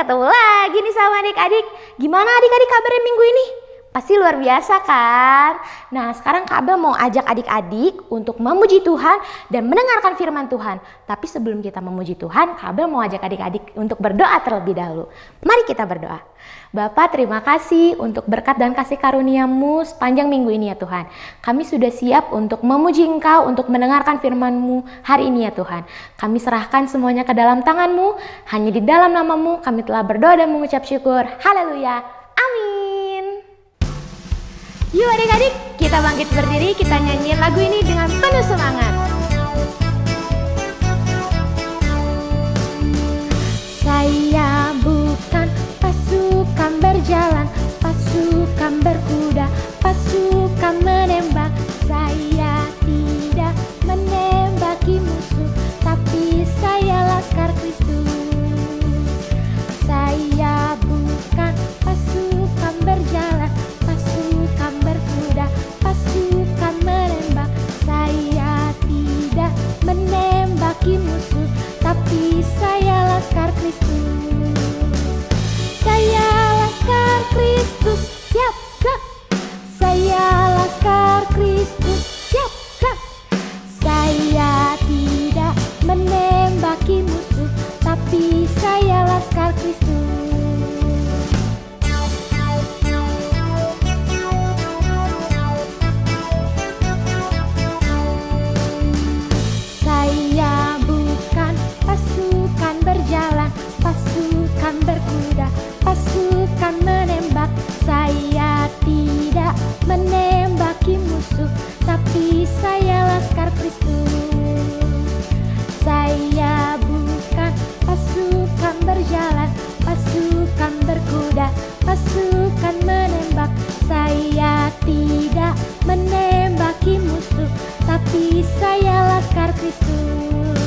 ketemu lagi nih sama adik-adik. Gimana adik-adik kabarnya minggu ini? Pasti luar biasa kan? Nah, sekarang Kak Abel mau ajak adik-adik untuk memuji Tuhan dan mendengarkan firman Tuhan. Tapi sebelum kita memuji Tuhan, Kak Abel mau ajak adik-adik untuk berdoa terlebih dahulu. Mari kita berdoa. Bapa, terima kasih untuk berkat dan kasih karunia-Mu sepanjang minggu ini ya Tuhan. Kami sudah siap untuk memuji Engkau, untuk mendengarkan firman-Mu hari ini ya Tuhan. Kami serahkan semuanya ke dalam tangan-Mu. Hanya di dalam nama-Mu kami telah berdoa dan mengucap syukur. Haleluya. Amin. Yuk adik-adik, kita bangkit berdiri, kita nyanyiin lagu ini dengan penuh semangat. Saya bukan pasukan berjalan, pasukan berkuda, pasukan menembak. Saya tidak menembaki musuh, tapi saya laskar Kristus. Saya bukan pasukan berjalan, pasukan berkuda, pasukan menembak. Saya tidak menembaki musuh, tapi saya laskar Kristus. Saya laskar Kristus, siap gerak. Saya laskar Kristus, siap gerak. Saya tidak menembaki musuh, tapi saya laskar Kristus. Saya bukan pasukan berjalan, pasukan berkuda, pasukan menembak. Saya tidak menembaki musuh, tapi saya laskar Kristus. Saya bukan pasukan berjalan, pasukan berkuda, pasukan menembak. Saya tidak menembaki musuh, tapi saya laskar Kristus.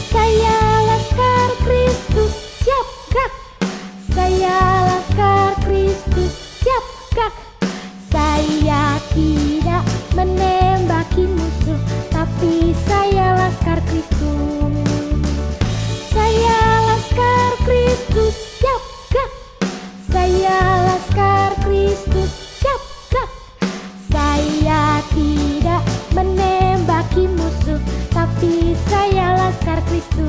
Saya laskar Kristus, siap gerak. Saya laskar Kristus, siap gerak. Saya tidak menembaki musuh, tapi saya laskar Kristus. Saya laskar Kristus, siap gerak. Saya laskar Kristus, siap gerak. Saya tidak menembaki musuh, tapi saya laskar Kristus.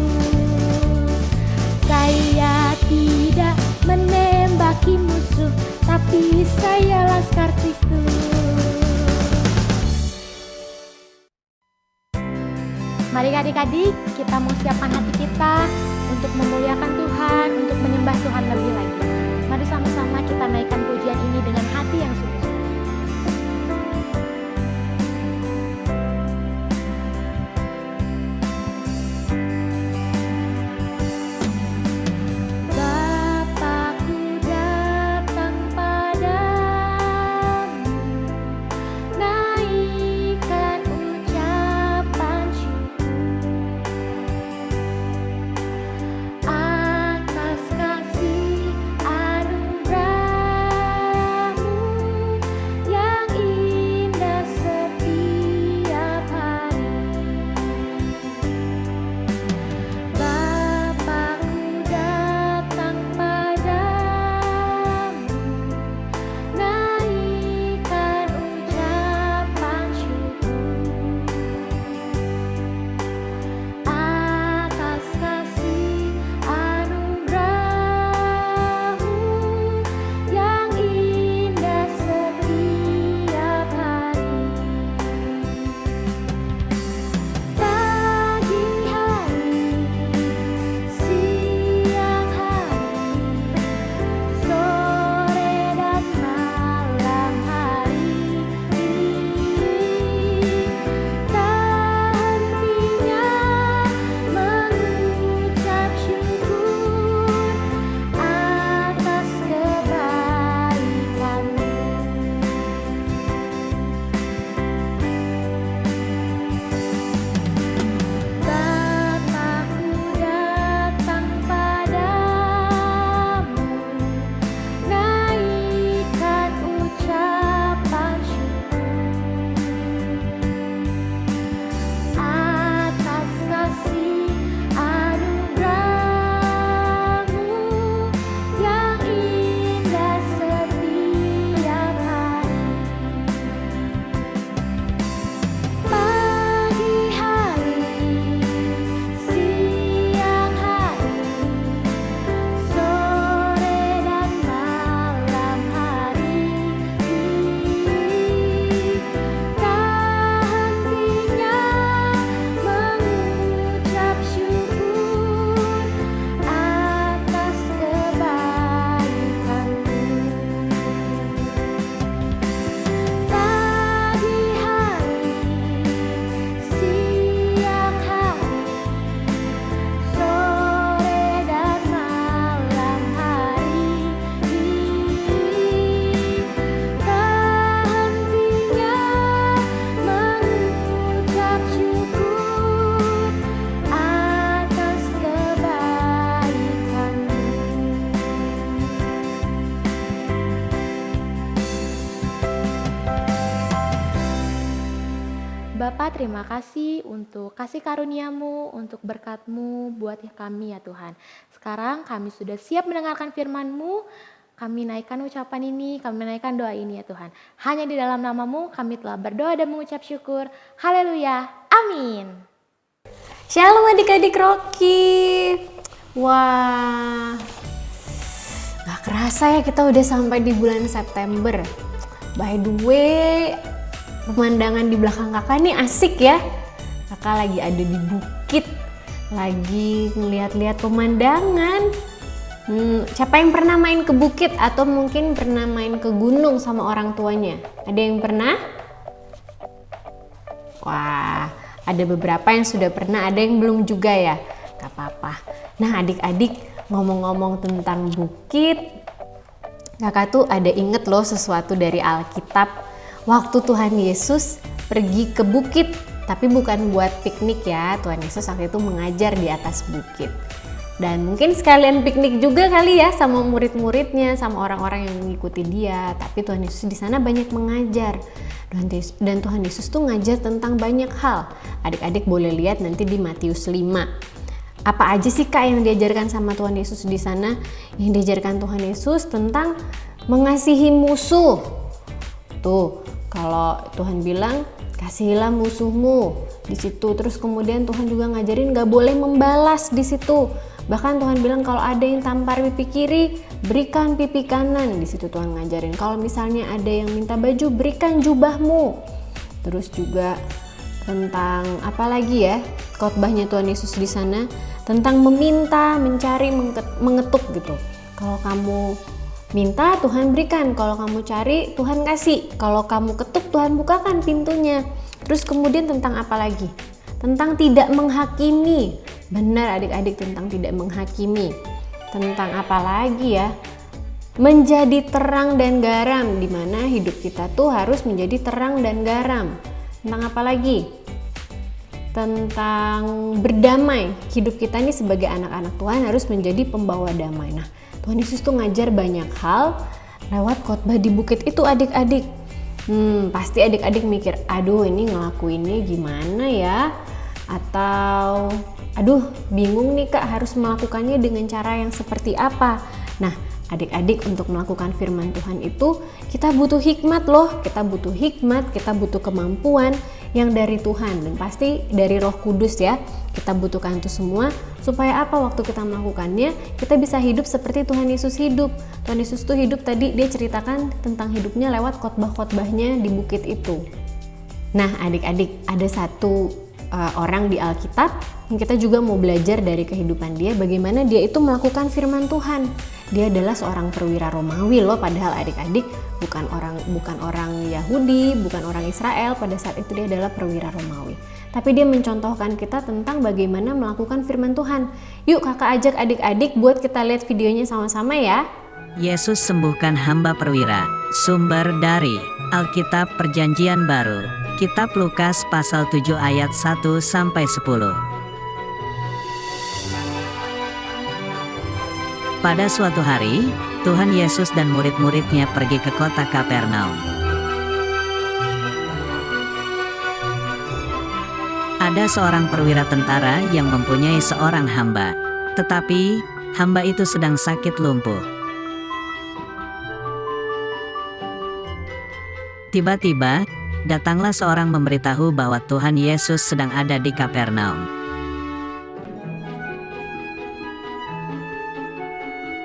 Saya tidak menembaki musuh, tapi saya laskar Kristus. Mari adik-adik, kita mau siapkan hati kita untuk memuliakan Tuhan, untuk menyembah Tuhan lebih lagi. Mari sama-sama kita naikkan pujian ini dengan hati yang sungguh-sungguh. terima kasih untuk kasih karunia-Mu, untuk berkat-Mu buat kami ya Tuhan. Sekarang kami sudah siap mendengarkan firman-Mu. Kami naikkan ucapan ini, kami naikkan doa ini ya Tuhan. Hanya di dalam nama-Mu kami telah berdoa dan mengucap syukur. Haleluya. Amin. Shalom adik-adik Rocky. Wah, gak kerasa ya kita udah sampai di bulan September. By the way, pemandangan di belakang kakak nih asik ya. Kakak lagi ada di bukit, lagi ngeliat-liat pemandangan. Siapa yang pernah main ke bukit atau mungkin pernah main ke gunung sama orang tuanya? Ada yang pernah? Wah, ada beberapa yang sudah pernah, ada yang belum juga ya. Gak apa-apa. Nah adik-adik, ngomong-ngomong tentang bukit, kakak tuh ada inget loh sesuatu dari Alkitab. Waktu Tuhan Yesus pergi ke bukit, tapi bukan buat piknik ya. Tuhan Yesus waktu itu mengajar di atas bukit. Dan mungkin sekalian piknik juga kali ya sama murid-muridnya, sama orang-orang yang mengikuti dia. Tapi Tuhan Yesus di sana banyak mengajar. Dan Tuhan Yesus tuh ngajar tentang banyak hal. Adik-adik boleh lihat nanti di Matius 5. Apa aja sih Kak yang diajarkan sama Tuhan Yesus di sana? Yang diajarkan Tuhan Yesus tentang mengasihi musuh. Tuh, kalau Tuhan bilang kasihilah musuhmu di situ. Terus kemudian Tuhan juga ngajarin gak boleh membalas di situ. Bahkan Tuhan bilang kalau ada yang tampar pipi kiri, berikan pipi kanan. Di situ Tuhan ngajarin. Kalau misalnya ada yang minta baju, berikan jubahmu. Terus juga tentang apa lagi ya? Khotbahnya Tuhan Yesus di sana tentang meminta, mencari, mengetuk gitu. Kalau kamu minta, Tuhan berikan. Kalau kamu cari, Tuhan kasih. Kalau kamu ketuk, Tuhan bukakan pintunya. Terus kemudian tentang apa lagi? Tentang tidak menghakimi. Benar adik-adik, tentang tidak menghakimi. Tentang apa lagi ya? Menjadi terang dan garam, di mana hidup kita tuh harus menjadi terang dan garam. Tentang apa lagi? Tentang berdamai. Hidup kita nih sebagai anak-anak Tuhan harus menjadi pembawa damai. Nah, Tuhan Yesus tuh ngajar banyak hal lewat khotbah di bukit itu adik-adik. Pasti adik-adik mikir, aduh ini ngelakuinnya gimana ya? Atau aduh bingung nih Kak harus melakukannya dengan cara yang seperti apa? Nah adik-adik, untuk melakukan firman Tuhan itu kita butuh hikmat loh. Kita butuh hikmat, kita butuh kemampuan yang dari Tuhan. Dan pasti dari Roh Kudus ya. Kita butuhkan itu semua supaya apa? Waktu kita melakukannya kita bisa hidup seperti Tuhan Yesus hidup. Tuhan Yesus tuh hidup tadi, dia ceritakan tentang hidupnya lewat khotbah-khotbahnya di bukit itu. Nah adik-adik, ada satu orang di Alkitab yang kita juga mau belajar dari kehidupan dia, bagaimana dia itu melakukan firman Tuhan. Dia adalah seorang perwira Romawi loh, padahal adik-adik bukan orang Yahudi, bukan orang Israel. Pada saat itu dia adalah perwira Romawi. Tapi dia mencontohkan kita tentang bagaimana melakukan firman Tuhan. Yuk kakak ajak adik-adik buat kita lihat videonya sama-sama ya. Yesus sembuhkan hamba perwira. Sumber dari Alkitab Perjanjian Baru, Kitab Lukas pasal 7 ayat 1-10. Pada suatu hari, Tuhan Yesus dan murid-muridnya pergi ke kota Kapernaum. Ada seorang perwira tentara yang mempunyai seorang hamba, tetapi hamba itu sedang sakit lumpuh. Tiba-tiba, datanglah seorang memberitahu bahwa Tuhan Yesus sedang ada di Kapernaum.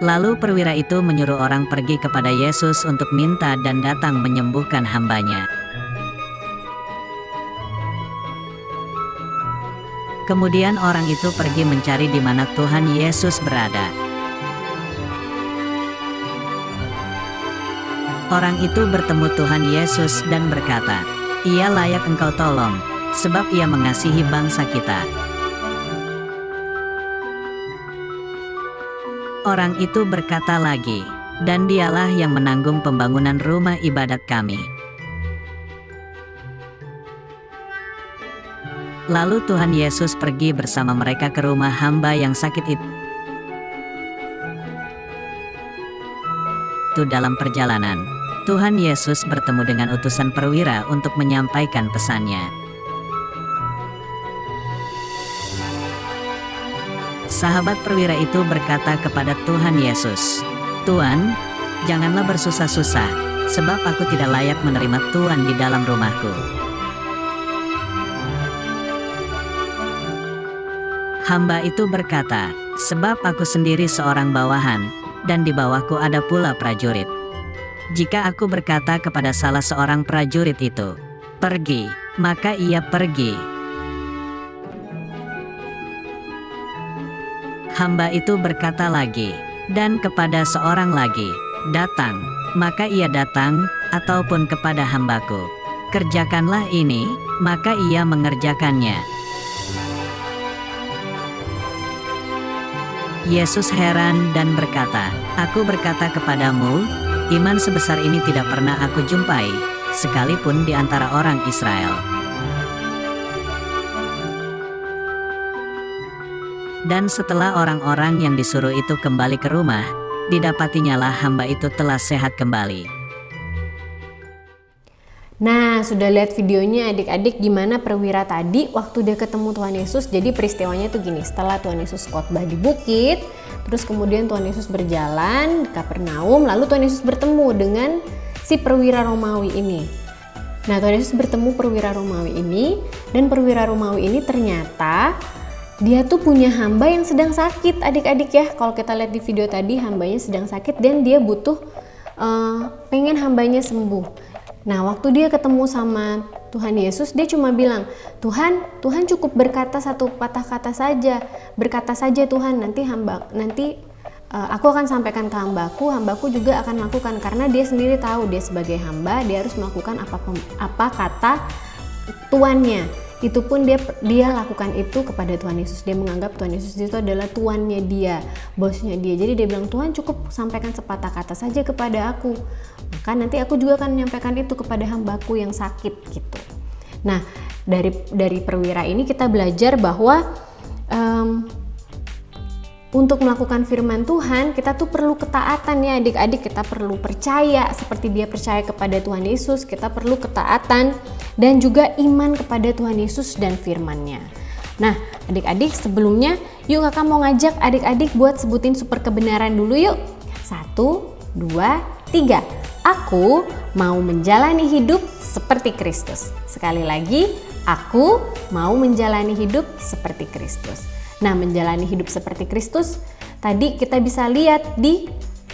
Lalu perwira itu menyuruh orang pergi kepada Yesus untuk minta dan datang menyembuhkan hambanya. Kemudian orang itu pergi mencari di mana Tuhan Yesus berada. Orang itu bertemu Tuhan Yesus dan berkata, "Ia layak engkau tolong, sebab ia mengasihi bangsa kita." Orang itu berkata lagi, "Dan dialah yang menanggung pembangunan rumah ibadat kami." Lalu Tuhan Yesus pergi bersama mereka ke rumah hamba yang sakit itu. Dalam perjalanan, Tuhan Yesus bertemu dengan utusan perwira untuk menyampaikan pesannya. Sahabat perwira itu berkata kepada Tuhan Yesus, "Tuan, janganlah bersusah-susah, sebab aku tidak layak menerima Tuan di dalam rumahku. Hamba itu berkata, sebab aku sendiri seorang bawahan, dan di bawahku ada pula prajurit. Jika aku berkata kepada salah seorang prajurit itu, 'Pergi,' maka ia pergi. Hamba itu berkata lagi, dan kepada seorang lagi, 'Datang,' maka ia datang, ataupun kepada hambaku, 'Kerjakanlah ini,' maka ia mengerjakannya." Yesus heran dan berkata, "Aku berkata kepadamu, iman sebesar ini tidak pernah aku jumpai, sekalipun di antara orang Israel." Dan setelah orang-orang yang disuruh itu kembali ke rumah, didapatinyalah hamba itu telah sehat kembali. Nah, sudah lihat videonya adik-adik gimana perwira tadi waktu dia ketemu Tuhan Yesus. Jadi peristiwanya tuh gini, setelah Tuhan Yesus khotbah di bukit, terus kemudian Tuhan Yesus berjalan di Kapernaum, lalu Tuhan Yesus bertemu dengan si perwira Romawi ini. Nah, Tuhan Yesus bertemu perwira Romawi ini, dan perwira Romawi ini ternyata dia tuh punya hamba yang sedang sakit, adik-adik ya. Kalau kita lihat di video tadi, hambanya sedang sakit dan dia butuh pengen hambanya sembuh. Nah, waktu dia ketemu sama Tuhan Yesus, dia cuma bilang, Tuhan cukup berkata satu patah kata saja. Berkata saja Tuhan, nanti aku akan sampaikan ke hambaku juga akan melakukan, karena dia sendiri tahu dia sebagai hamba, dia harus melakukan apa kata tuannya. Itu pun dia lakukan itu kepada Tuhan Yesus. Dia menganggap Tuhan Yesus itu adalah tuannya dia, bosnya dia. Jadi dia bilang, Tuhan cukup sampaikan sepatah kata saja kepada aku, maka nanti aku juga akan menyampaikan itu kepada hambaku yang sakit gitu. Nah, dari perwira ini kita belajar bahwa untuk melakukan firman Tuhan, kita tuh perlu ketaatan ya adik-adik. Kita perlu percaya seperti dia percaya kepada Tuhan Yesus. Kita perlu ketaatan dan juga iman kepada Tuhan Yesus dan firman-Nya. Nah, adik-adik sebelumnya, yuk kakak mau ngajak adik-adik buat sebutin super kebenaran dulu yuk. 1, 2, 3. Aku mau menjalani hidup seperti Kristus. Sekali lagi, aku mau menjalani hidup seperti Kristus. Nah, menjalani hidup seperti Kristus tadi kita bisa lihat di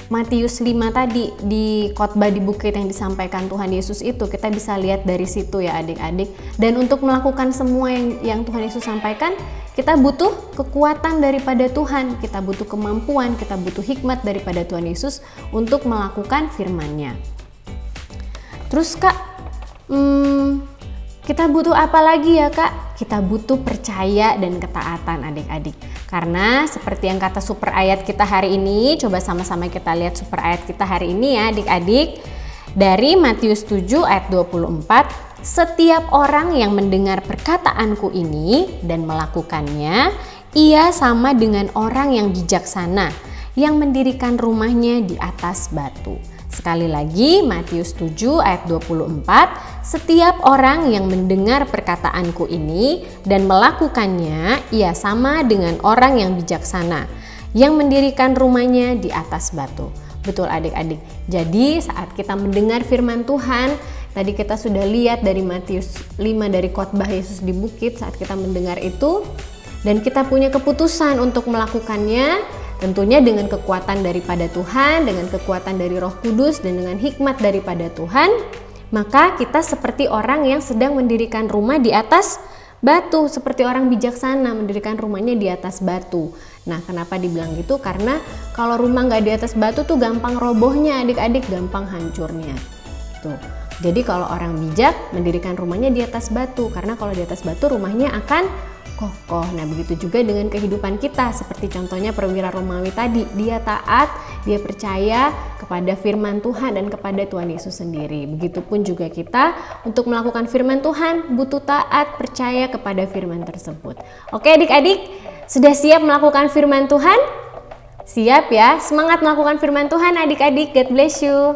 Matius 5 tadi, di khotbah di bukit yang disampaikan Tuhan Yesus itu, kita bisa lihat dari situ ya adik-adik. Dan untuk melakukan semua yang Tuhan Yesus sampaikan, kita butuh kekuatan daripada Tuhan, kita butuh kemampuan, kita butuh hikmat daripada Tuhan Yesus untuk melakukan firman-Nya. Terus Kak, kita butuh apa lagi ya Kak? Kita butuh percaya dan ketaatan adik-adik. Karena seperti yang kata super ayat kita hari ini, coba sama-sama kita lihat super ayat kita hari ini ya adik-adik. Dari Matius 7 ayat 24, setiap orang yang mendengar perkataanku ini dan melakukannya, ia sama dengan orang yang bijaksana, yang mendirikan rumahnya di atas batu. Sekali lagi, Matius 7 ayat 24, setiap orang yang mendengar perkataanku ini dan melakukannya, ia sama dengan orang yang bijaksana, yang mendirikan rumahnya di atas batu. Betul adik-adik. Jadi saat kita mendengar firman Tuhan, tadi kita sudah lihat dari Matius 5 dari khotbah Yesus di bukit, saat kita mendengar itu dan kita punya keputusan untuk melakukannya, tentunya dengan kekuatan daripada Tuhan, dengan kekuatan dari Roh Kudus, dan dengan hikmat daripada Tuhan, maka kita seperti orang yang sedang mendirikan rumah di atas batu, seperti orang bijaksana mendirikan rumahnya di atas batu. Nah, kenapa dibilang gitu? Karena kalau rumah nggak di atas batu tuh gampang robohnya adik-adik, gampang hancurnya. Tuh. Jadi kalau orang bijak mendirikan rumahnya di atas batu, karena kalau di atas batu rumahnya akan kokoh. Nah, begitu juga dengan kehidupan kita, seperti contohnya perwira Romawi tadi, dia taat, dia percaya kepada firman Tuhan dan kepada Tuhan Yesus sendiri. Begitupun juga kita untuk melakukan firman Tuhan butuh taat, percaya kepada firman tersebut. Oke adik-adik, sudah siap melakukan firman Tuhan? Siap ya, semangat melakukan firman Tuhan adik-adik. God bless you.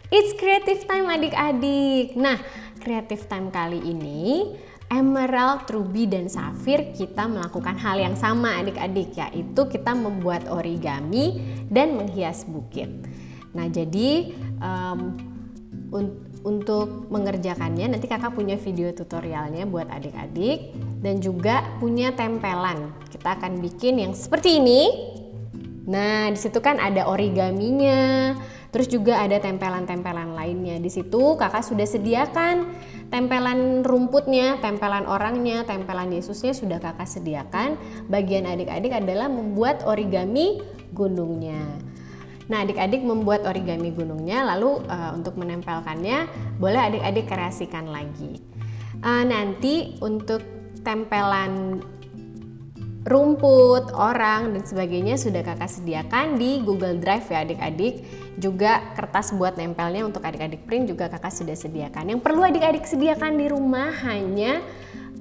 It's creative time adik-adik. Nah, creative time kali ini Emerald, Ruby, dan Safir kita melakukan hal yang sama adik-adik, yaitu kita membuat origami dan menghias bukit. Nah, jadi untuk mengerjakannya nanti kakak punya video tutorialnya buat adik-adik dan juga punya tempelan. Kita akan bikin yang seperti ini. Nah, di situ kan ada origaminya, terus juga ada tempelan-tempelan lainnya. Di situ kakak sudah sediakan tempelan rumputnya, tempelan orangnya, tempelan Yesusnya sudah kakak sediakan. Bagian adik-adik adalah membuat origami gunungnya. Nah, adik-adik membuat origami gunungnya, lalu untuk menempelkannya boleh adik-adik kreasikan lagi. Nanti untuk tempelan rumput, orang, dan sebagainya sudah kakak sediakan di Google Drive ya adik-adik. Juga kertas buat nempelnya untuk adik-adik print juga kakak sudah sediakan. Yang perlu adik-adik sediakan di rumah hanya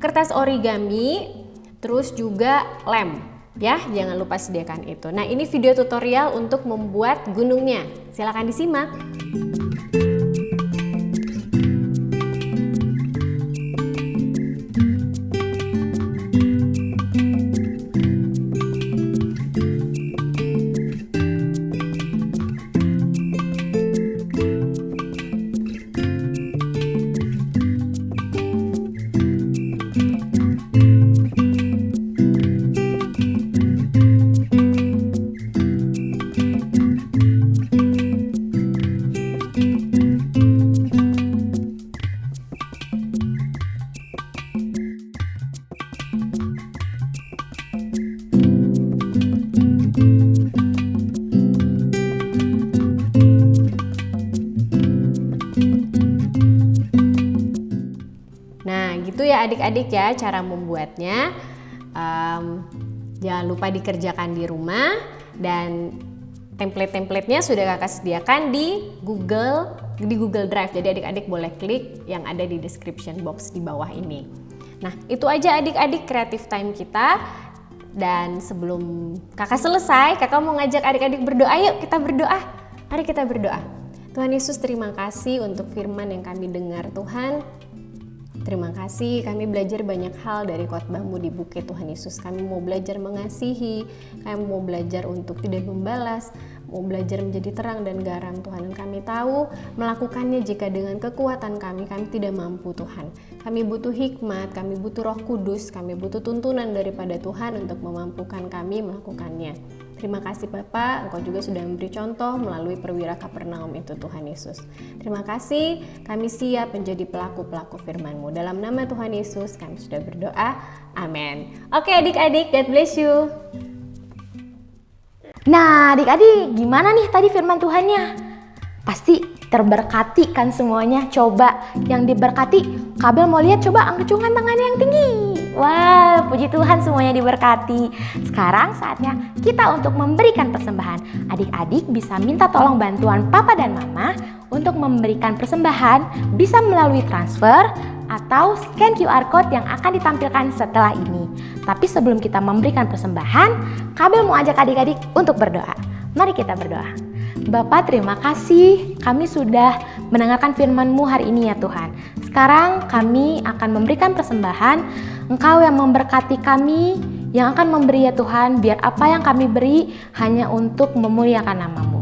kertas origami, terus juga lem. Ya, jangan lupa sediakan itu. Nah, ini video tutorial untuk membuat gunungnya. Silakan disimak. Gitu ya adik-adik ya cara membuatnya. Jangan lupa dikerjakan di rumah dan template-templatenya sudah kakak sediakan di Google Drive. Jadi adik-adik boleh klik yang ada di description box di bawah ini. Nah, itu aja adik-adik creative time kita. Dan sebelum kakak selesai, kakak mau ngajak adik-adik berdoa. Yuk kita berdoa. Mari kita berdoa. Tuhan Yesus, terima kasih untuk firman yang kami dengar Tuhan. Terima kasih, kami belajar banyak hal dari khotbah-Mu di bukit Tuhan Yesus. Kami mau belajar mengasihi, kami mau belajar untuk tidak membalas, mau belajar menjadi terang dan garam Tuhan. Dan kami tahu melakukannya jika dengan kekuatan kami tidak mampu Tuhan. Kami butuh hikmat, kami butuh Roh Kudus, kami butuh tuntunan daripada Tuhan untuk memampukan kami melakukannya. Terima kasih Bapak, Engkau juga sudah memberi contoh melalui perwira Kapernaum itu Tuhan Yesus. Terima kasih, kami siap menjadi pelaku-pelaku firman-Mu. Dalam nama Tuhan Yesus kami sudah berdoa, amin. Oke adik-adik, God bless you. Nah adik-adik, gimana nih tadi firman Tuhannya? Pasti terberkati kan semuanya. Coba yang diberkati, Kabel mau lihat, coba angkatkan tangannya yang tinggi. Wah, puji Tuhan semuanya diberkati. Sekarang saatnya kita untuk memberikan persembahan. Adik-adik bisa minta tolong bantuan Papa dan Mama untuk memberikan persembahan, bisa melalui transfer atau scan QR Code yang akan ditampilkan setelah ini. Tapi sebelum kita memberikan persembahan, Kabel mau ajak adik-adik untuk berdoa. Mari kita berdoa. Bapak, terima kasih kami sudah mendengarkan firman-Mu hari ini ya Tuhan. Sekarang kami akan memberikan persembahan. Engkau yang memberkati kami, yang akan memberi ya Tuhan, biar apa yang kami beri hanya untuk memuliakan nama-Mu.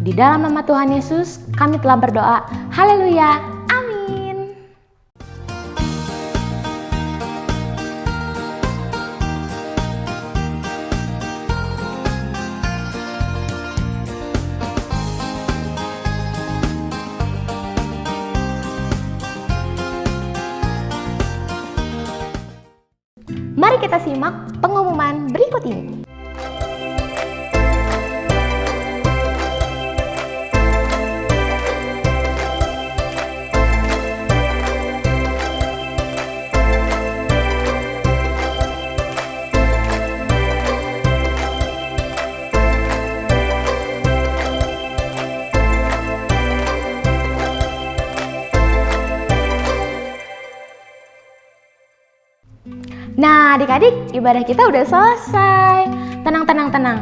Di dalam nama Tuhan Yesus kami telah berdoa. Haleluya. Amin. Mari kita simak pengumuman berikut ini. Nah adik-adik, ibadah kita udah selesai. Tenang.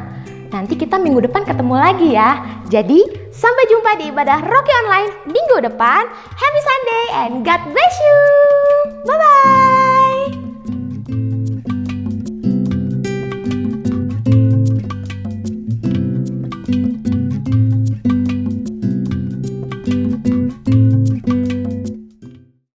Nanti kita minggu depan ketemu lagi ya. Jadi Sampai jumpa di ibadah Rocky Online minggu depan. Happy Sunday and God bless you. Bye-bye.